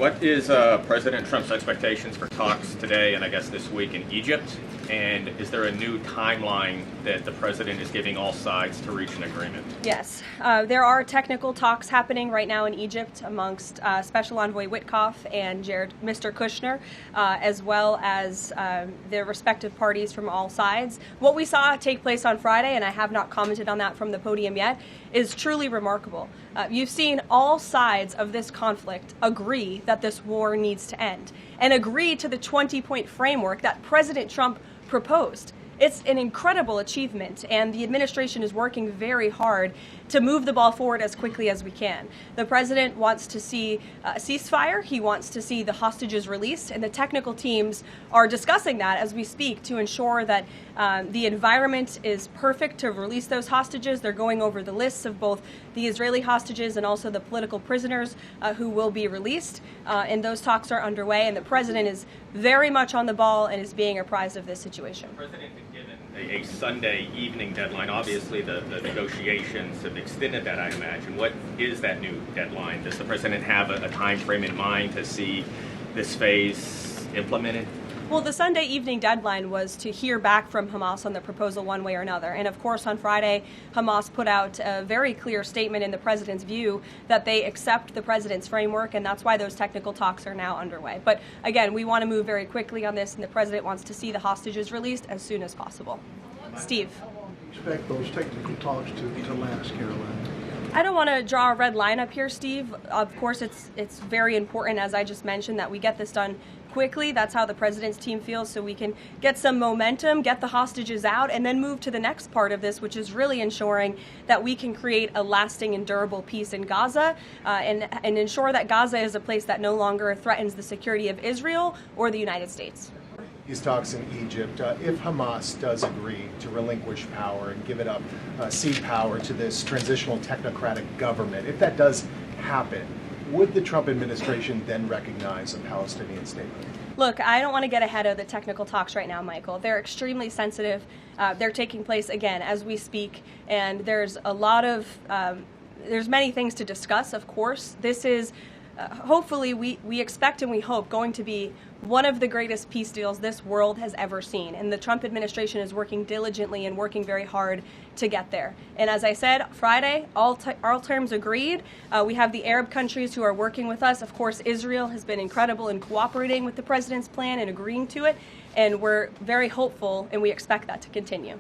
What is President Trump's expectations for talks today and I guess this week in Egypt? And is there a new timeline that the president is giving all sides to reach an agreement? Yes, there are technical talks happening right now in Egypt amongst Special Envoy Witkoff and Mr. Kushner, as well as the respective parties from all sides. What we saw take place on Friday, and I have not commented on that from the podium yet, is truly remarkable. You've seen all sides of this conflict agree that this war needs to end and agree to the 20-point framework that President Trump proposed. It's an incredible achievement, and the administration is working very hard to move the ball forward as quickly as we can. The president wants to see a ceasefire. He wants to see the hostages released, and the technical teams are discussing that as we speak to ensure that the environment is perfect to release those hostages. They're going over the lists of both the Israeli hostages and also the political prisoners who will be released, and those talks are underway, and the president is very much on the ball and is being apprised of this situation. A Sunday evening deadline. Obviously, the negotiations have extended that, I imagine. What is that new deadline? Does the president have a time frame in mind to see this phase implemented? Well, the Sunday evening deadline was to hear back from Hamas on the proposal one way or another. And of course, on Friday, Hamas put out a very clear statement in the president's view that they accept the president's framework, and that's why those technical talks are now underway. But again, we want to move very quickly on this, and the president wants to see the hostages released as soon as possible. Steve. How long do you expect those technical talks to last, Karoline? I don't want to draw a red line up here, Steve. Of course, it's very important, as I just mentioned, that we get this done quickly. That's how the president's team feels, so we can get some momentum, get the hostages out, and then move to the next part of this, which is really ensuring that we can create a lasting and durable peace in Gaza and ensure that Gaza is a place that no longer threatens the security of Israel or the United States. These talks in Egypt, if Hamas does agree to relinquish power and give it up, cede power to this transitional technocratic government, if that does happen, would the Trump administration then recognize a Palestinian state? Look, I don't want to get ahead of the technical talks right now, Michael. They're extremely sensitive. They're taking place, again, as we speak, and there's a lot of, there's many things to discuss, of course. This is hopefully, we expect and we hope going to be one of the greatest peace deals this world has ever seen. And the Trump administration is working diligently and working very hard to get there. And as I said, Friday, all terms agreed. We have the Arab countries who are working with us. Of course, Israel has been incredible in cooperating with the president's plan and agreeing to it. And we're very hopeful, and we expect that to continue.